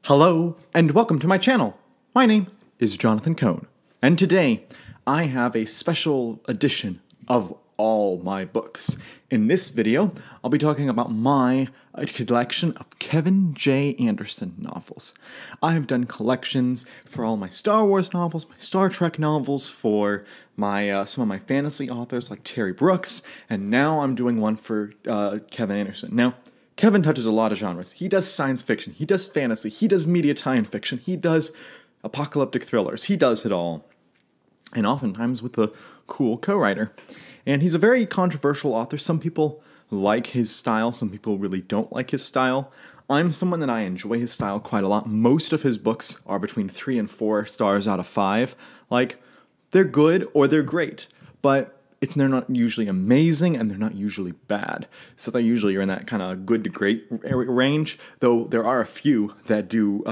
Hello, and welcome to my channel. My name is Jonathan Cohn, and today I have a special edition of all my books. In this video, I'll be talking about my collection of Kevin J. Anderson novels. I have done collections for all my Star Wars novels, my Star Trek novels, for my some of my fantasy authors like Terry Brooks, and now I'm doing one for Kevin Anderson. Now, Kevin touches a lot of genres. He does science fiction, he does fantasy, he does media tie-in fiction, he does apocalyptic thrillers, he does it all. And oftentimes with a cool co-writer. And he's a very controversial author. Some people like his style, some people really don't like his style. I'm someone that I enjoy his style quite a lot. Most of his books are between 3 and 4 stars out of 5. Like, they're good or they're great, but they're not usually amazing, and they're not usually bad. So they usually are in that kind of good to great range, though there are a few that do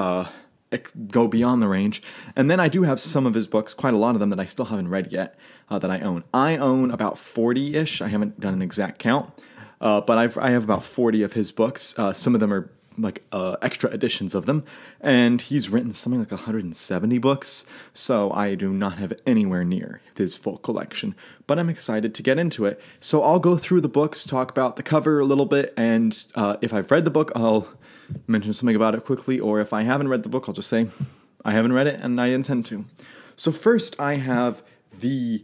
go beyond the range. And then I do have some of his books, quite a lot of them, that I still haven't read yet, that I own. I own about 40-ish. I haven't done an exact count, but I have about 40 of his books. Some of them are like extra editions of them, and he's written something like 170 books, so I do not have anywhere near his full collection, but I'm excited to get into it. So I'll go through the books, talk about the cover a little bit, and if I've read the book, I'll mention something about it quickly, or if I haven't read the book, I'll just say I haven't read it and I intend to. So first I have the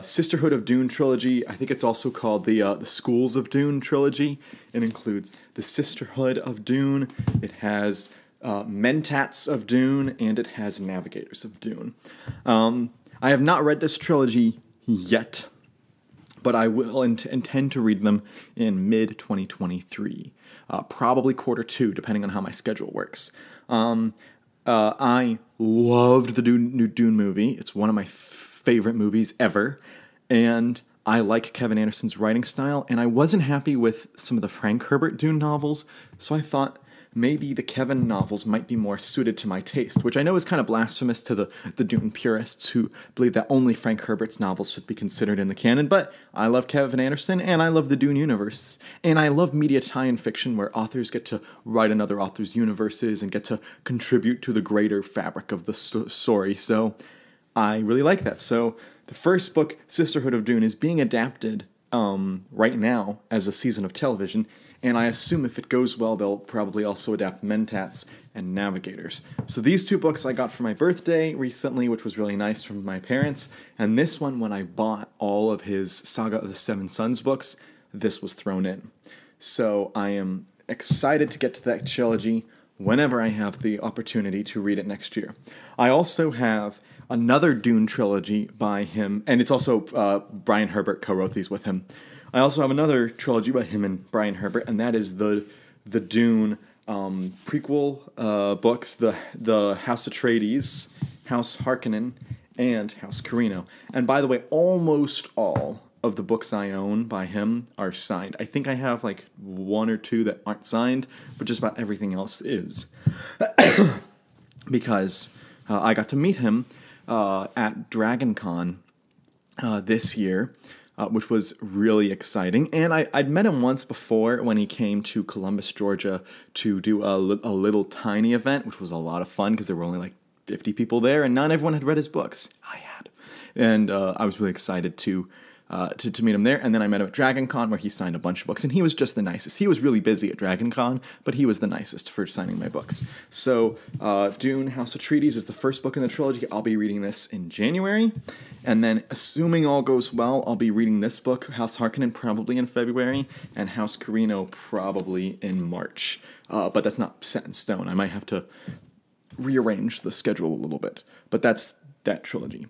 Sisterhood of Dune trilogy. I think it's also called the Schools of Dune trilogy. It includes the Sisterhood of Dune, it has Mentats of Dune, and it has Navigators of Dune. I have not read this trilogy yet, but I will intend to read them in mid-2023, probably Q2, depending on how my schedule works. I loved the new Dune movie. It's one of my favorite movies ever, and I like Kevin Anderson's writing style, and I wasn't happy with some of the Frank Herbert Dune novels, so I thought maybe the Kevin novels might be more suited to my taste, which I know is kind of blasphemous to the Dune purists who believe that only Frank Herbert's novels should be considered in the canon, but I love Kevin Anderson, and I love the Dune universe, and I love media tie-in fiction where authors get to write another author's universes and get to contribute to the greater fabric of the story, so I really like that. So the first book, Sisterhood of Dune, is being adapted right now as a season of television, and I assume if it goes well, they'll probably also adapt Mentats and Navigators. So these two books I got for my birthday recently, which was really nice from my parents, and this one, when I bought all of his Saga of the Seven Sons books, this was thrown in. So I am excited to get to that trilogy whenever I have the opportunity to read it next year. I also have another Dune trilogy by him, and it's also Brian Herbert co-wrote these with him. I also have another trilogy by him and Brian Herbert, and that is the Dune prequel books, the House Atreides, House Harkonnen, and House Carino. And by the way, almost all of the books I own by him are signed. I think I have like 1 or 2 that aren't signed, but just about everything else is. Because I got to meet him at DragonCon this year, which was really exciting. And I'd met him once before when he came to Columbus, Georgia to do a little tiny event, which was a lot of fun because there were only like 50 people there, and not everyone had read his books. I had. And I was really excited to meet him there, and then I met him at DragonCon where he signed a bunch of books, and he was just the nicest. He was really busy at DragonCon, but he was the nicest for signing my books. So Dune, House Atreides is the first book in the trilogy. I'll be reading this in January, and then assuming all goes well, I'll be reading this book, House Harkonnen, probably in February, and House Carino probably in March. But that's not set in stone. I might have to rearrange the schedule a little bit, but that's that trilogy.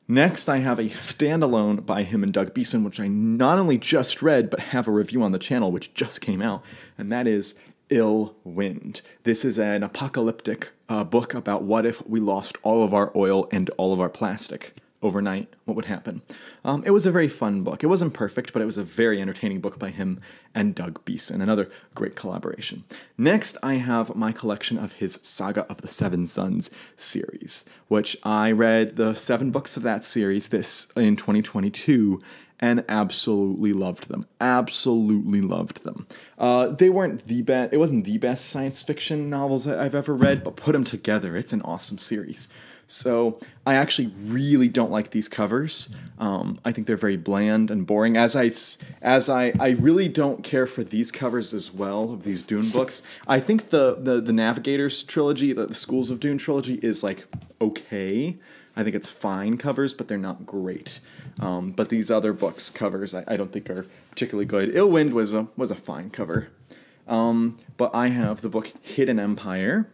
Next, I have a standalone by him and Doug Beeson, which I not only just read, but have a review on the channel, which just came out, and that is Ill Wind. This is an apocalyptic book about what if we lost all of our oil and all of our plastic overnight. What would happen? It was a very fun book. It wasn't perfect, but it was a very entertaining book by him and Doug Beeson, another great collaboration. Next, I have my collection of his Saga of the Seven Sons series, which I read the 7 books of that series in 2022, and absolutely loved them. Absolutely loved them. They weren't the best. It wasn't the best science fiction novels that I've ever read, but put them together, it's an awesome series. So I actually really don't like these covers. I think they're very bland and boring. I really don't care for these covers as well of these Dune books. I think the Navigators trilogy, the Schools of Dune trilogy, is like okay. I think it's fine covers, but they're not great. But these other books covers I don't think are particularly good. Ill Wind was a fine cover. But I have the book Hidden Empire,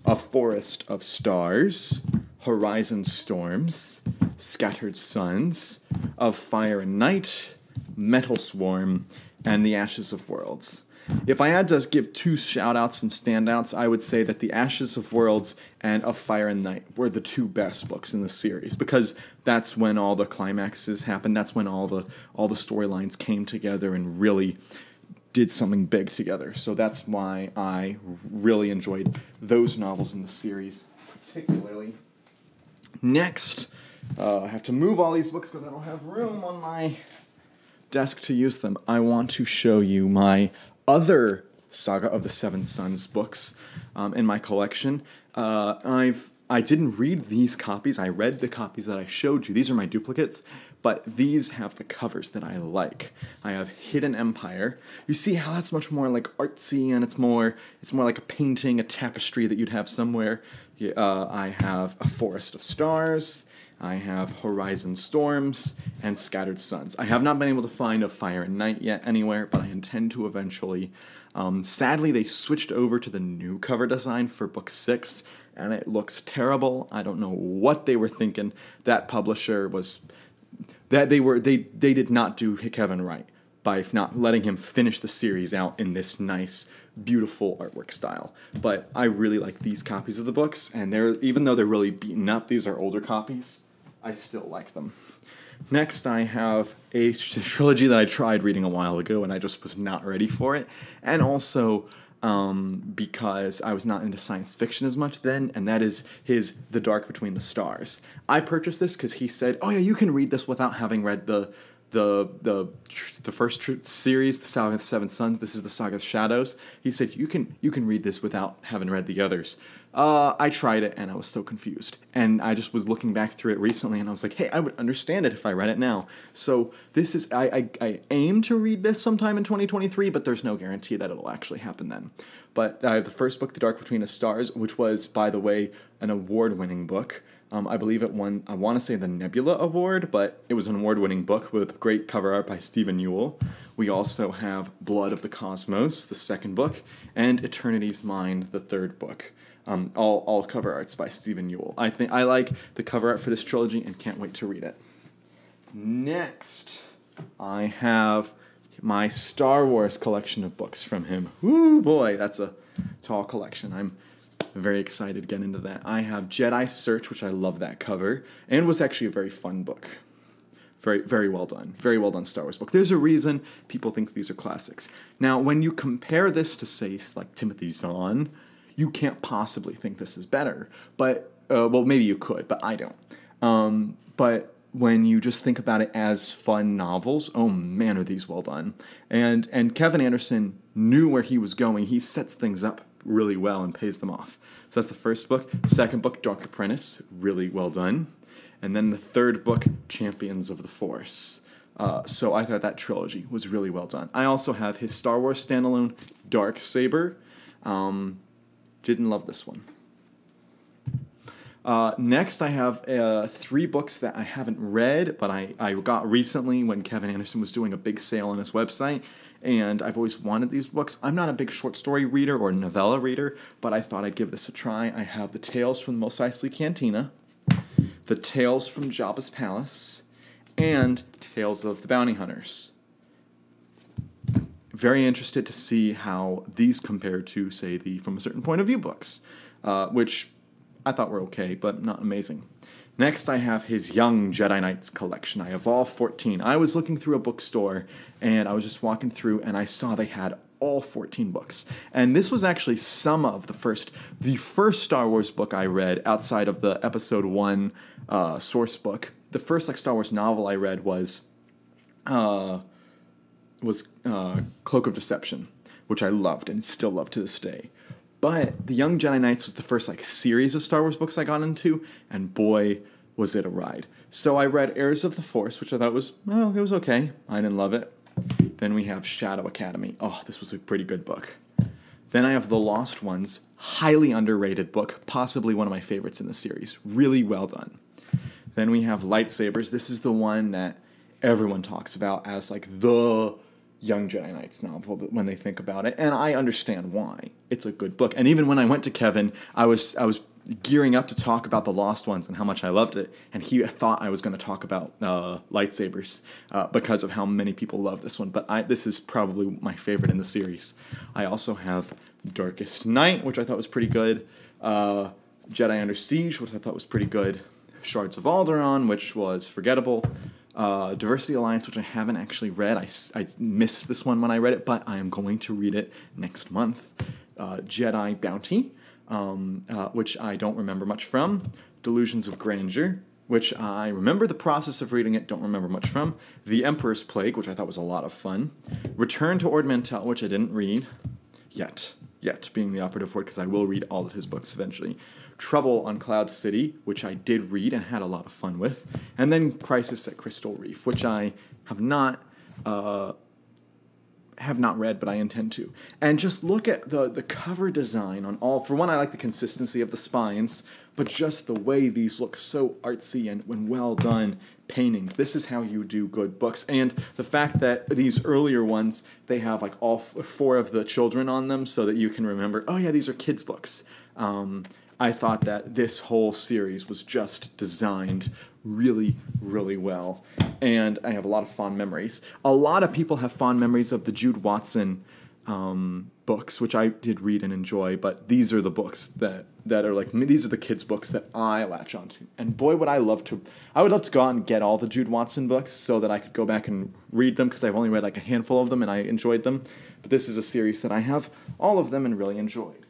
A Forest of Stars, Horizon Storms, Scattered Suns, Of Fire and Night, Metal Swarm, and The Ashes of Worlds. If I had to give two shout-outs and standouts, I would say that The Ashes of Worlds and Of Fire and Night were the two best books in the series, because that's when all the climaxes happened. That's when all the storylines came together and really did something big together. So that's why I really enjoyed those novels in the series particularly. Next, I have to move all these books because I don't have room on my desk to use them. I want to show you my other Saga of the Seven Sons books in my collection. I didn't read these copies. I read the copies that I showed you. These are my duplicates, but these have the covers that I like. I have Hidden Empire. You see how that's much more like artsy, and it's more like a painting, a tapestry that you'd have somewhere. I have A Forest of Stars. I have Horizon Storms and Scattered Suns. I have not been able to find Of Fire and Night yet anywhere, but I intend to eventually. Sadly, they switched over to the new cover design for book 6, and it looks terrible. I don't know what they were thinking. That publisher was... They did not do Kevin right by not letting him finish the series out in this nice, beautiful artwork style. But I really like these copies of the books, and even though they're really beaten up, these are older copies, I still like them. Next, I have a trilogy that I tried reading a while ago, and I just was not ready for it. And also, because I was not into science fiction as much then, and that is The Dark Between the Stars. I purchased this because he said, "Oh yeah, you can read this without having read the first series, the Saga of the Seven Sons. This is the Saga of Shadows." He said, you can read this without having read the others." I tried it, and I was so confused. And I just was looking back through it recently, and I was like, hey, I would understand it if I read it now. So this is, I aim to read this sometime in 2023, but there's no guarantee that it'll actually happen then. But I have the first book, The Dark Between the Stars, which was, by the way, an award-winning book. I believe it won, I want to say the Nebula Award, but it was an award-winning book with great cover art by Stephen Ewell. We also have Blood of the Cosmos, the second book, and Eternity's Mind, the third book. All cover arts by Stephen Ewell. I like the cover art for this trilogy and can't wait to read it. Next, I have my Star Wars collection of books from him. Woo boy, that's a tall collection. I'm very excited to get into that. I have Jedi Search, which I love that cover, and was actually a very fun book. Very, very well done. Very well done Star Wars book. There's a reason people think these are classics. Now, when you compare this to, say, like Timothy Zahn, you can't possibly think this is better. But, well, maybe you could, but I don't. But when you just think about it as fun novels, oh man, are these well done. And Kevin Anderson knew where he was going. He sets things up really well and pays them off. So that's the first book. Second book, Dark Apprentice, really well done. And then the third book, Champions of the Force. So I thought that trilogy was really well done. I also have his Star Wars standalone, Darksaber. Didn't love this one. Next, I have 3 books that I haven't read, but I got recently when Kevin Anderson was doing a big sale on his website, and I've always wanted these books. I'm not a big short story reader or novella reader, but I thought I'd give this a try. I have the Tales from the Mos Eisley Cantina, the Tales from Jabba's Palace, and Tales of the Bounty Hunters. Very interested to see how these compare to, say, the From a Certain Point of View books, which I thought were okay, but not amazing. Next, I have his Young Jedi Knights collection. I have all 14. I was looking through a bookstore, and I was just walking through, and I saw they had all 14 books. And this was actually some of the first Star Wars book I read outside of the Episode 1 source book. The first Star Wars novel I read was was Cloak of Deception, which I loved and still love to this day. But The Young Jedi Knights was the first like series of Star Wars books I got into, and boy, was it a ride. So I read Heirs of the Force, which I thought was, well, it was okay. I didn't love it. Then we have Shadow Academy. Oh, this was a pretty good book. Then I have The Lost Ones, highly underrated book, possibly one of my favorites in the series. Really well done. Then we have Lightsabers. This is the one that everyone talks about as like the Young Jedi Knights novel when they think about it, and I understand why. It's a good book. And even when I went to Kevin, I was gearing up to talk about The Lost Ones and how much I loved it, and he thought I was going to talk about Lightsabers because of how many people love this one, but this is probably my favorite in the series. I also have Darkest Night, which I thought was pretty good, Jedi Under Siege, which I thought was pretty good, Shards of Alderaan, which was forgettable, Diversity Alliance, which I haven't actually read. I missed this one when I read it, but I am going to read it next month. Jedi Bounty, which I don't remember much from. Delusions of Grandeur, which I remember the process of reading it, don't remember much from. The Emperor's Plague, which I thought was a lot of fun. Return to Ord Mantell, which I didn't read yet being the operative word, because I will read all of his books eventually. Trouble on Cloud City, which I did read and had a lot of fun with. And then Crisis at Crystal Reef, which I have not read, but I intend to. And just look at the cover design on all. For one, I like the consistency of the spines, but just the way these look so artsy and well done paintings. This is how you do good books. And the fact that these earlier ones, they have like all four of the children on them so that you can remember, oh yeah, these are kids' books. I thought that this whole series was just designed really, really well. And I have a lot of fond memories. A lot of people have fond memories of the Jude Watson books, which I did read and enjoy, but these are the books that are like, these are the kids' books that I latch onto. And boy, would I would love to go out and get all the Jude Watson books so that I could go back and read them, because I've only read like a handful of them and I enjoyed them. But this is a series that I have all of them and really enjoyed.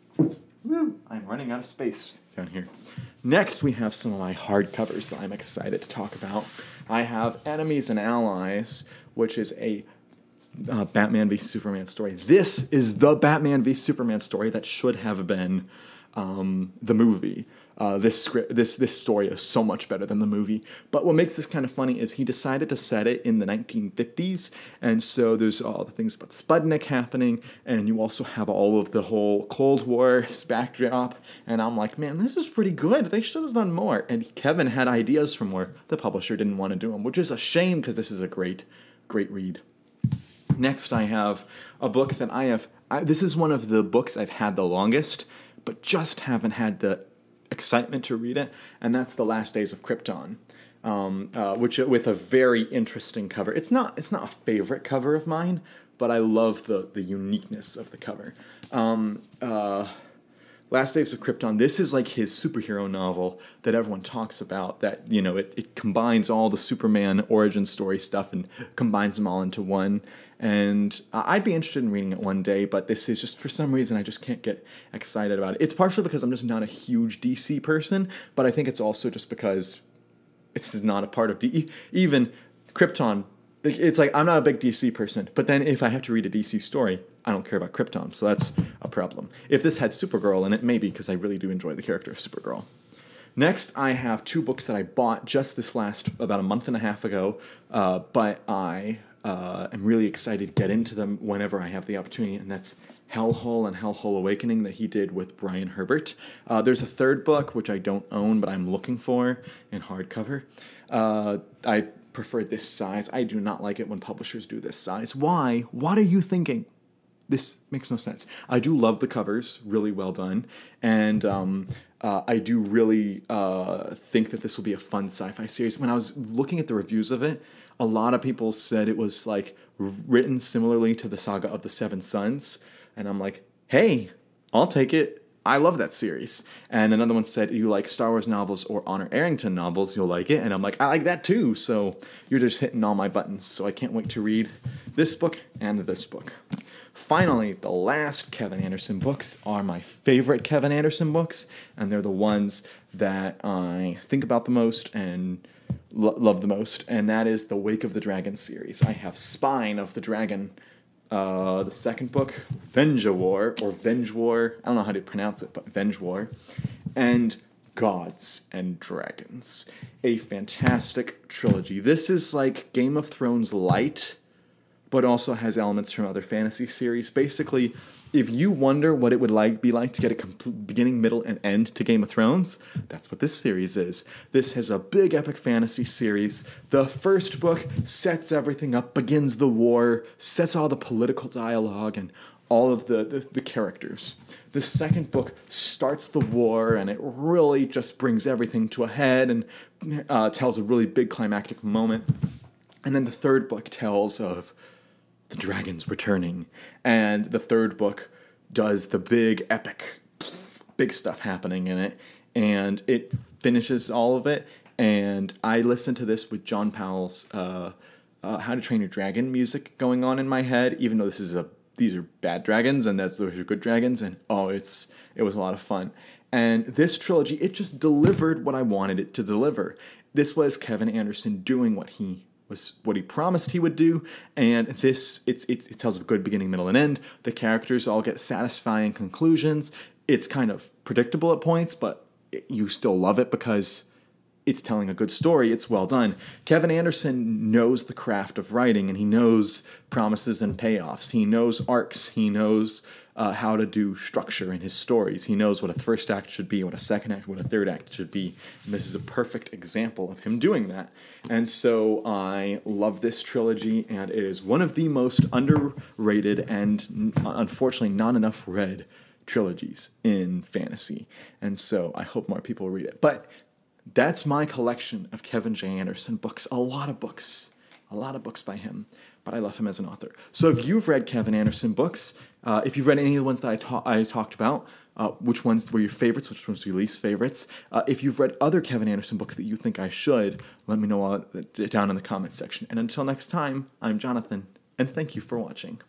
Woo! I'm running out of space down here. Next, we have some of my hardcovers that I'm excited to talk about. I have Enemies and Allies, which is a Batman v Superman story. This is the Batman v Superman story that should have been the movie. This story is so much better than the movie. But what makes this kind of funny is he decided to set it in the 1950s, and so there's all the things about Sputnik happening, and you also have all of the whole Cold War backdrop, and I'm like, man, this is pretty good. They should have done more. And Kevin had ideas for more. The publisher didn't want to do them, which is a shame because this is a great, great read. Next, I have a book that this is one of the books I've had the longest, but just haven't had the excitement to read it, and that's The Last Days of Krypton, which with a very interesting cover. It's not a favorite cover of mine, but I love the uniqueness of the cover. Last Days of Krypton, this is like his superhero novel that everyone talks about, that, you know, it combines all the Superman origin story stuff and combines them all into one. And I'd be interested in reading it one day, but this is just, for some reason, I just can't get excited about it. It's partially because I'm just not a huge DC person, but I think it's also just because it's not a part of even Krypton. It's like, I'm not a big DC person, but then if I have to read a DC story, I don't care about Krypton, so that's a problem. If this had Supergirl in it, maybe, because I really do enjoy the character of Supergirl. Next, I have two books that I bought just about a month and a half ago, but I am really excited to get into them whenever I have the opportunity, and that's Hellhole and Hellhole Awakening that he did with Brian Herbert. There's a third book, which I don't own, but I'm looking for in hardcover. I prefer this size. I do not like it when publishers do this size. Why? What are you thinking? This makes no sense. I do love the covers, really well done, and I do really think that this will be a fun sci-fi series. When I was looking at the reviews of it, a lot of people said it was like written similarly to the Saga of the Seven Sons, and I'm like, hey, I'll take it. I love that series. And another one said, you like Star Wars novels or Honor Arrington novels, you'll like it. And I'm like, I like that too. So you're just hitting all my buttons. So I can't wait to read this book and this book. Finally, the last Kevin Anderson books are my favorite Kevin Anderson books, and they're the ones that I think about the most and love the most, and that is the Wake of the Dragon series. I have Spine of the Dragon, the second book, Vengewar, or Vengewar, I don't know how to pronounce it, but Vengewar, and Gods and Dragons. A fantastic trilogy. This is like Game of Thrones light, but also has elements from other fantasy series. Basically, if you wonder what it would be like to get a complete beginning, middle, and end to Game of Thrones, that's what this series is. This has a big epic fantasy series. The first book sets everything up, begins the war, sets all the political dialogue and all of the characters. The second book starts the war, and it really just brings everything to a head and tells a really big climactic moment. And then the third book tells of the dragons returning, and the third book does the big epic, big stuff happening in it, and it finishes all of it. And I listened to this with John Powell's How to Train Your Dragon music going on in my head, even though these are bad dragons and those are good dragons, and it was a lot of fun. And this trilogy, it just delivered what I wanted it to deliver. This was Kevin Anderson doing what he promised he would do, and it tells a good beginning, middle, and end. The characters all get satisfying conclusions. It's kind of predictable at points, but you still love it because it's telling a good story. It's well done. Kevin Anderson knows the craft of writing, and he knows promises and payoffs. He knows arcs. He knows how to do structure in his stories. He knows what a first act should be, what a second act, what a third act should be. And this is a perfect example of him doing that. And so I love this trilogy, and it is one of the most underrated and unfortunately not enough read trilogies in fantasy. And so I hope more people read it. But that's my collection of Kevin J. Anderson books. A lot of books by him, but I love him as an author. So if you've read Kevin Anderson books, if you've read any of the ones that I talked about, which ones were your favorites, which ones were your least favorites, if you've read other Kevin Anderson books that you think I should, let me know down in the comments section. And until next time, I'm Jonathan, and thank you for watching.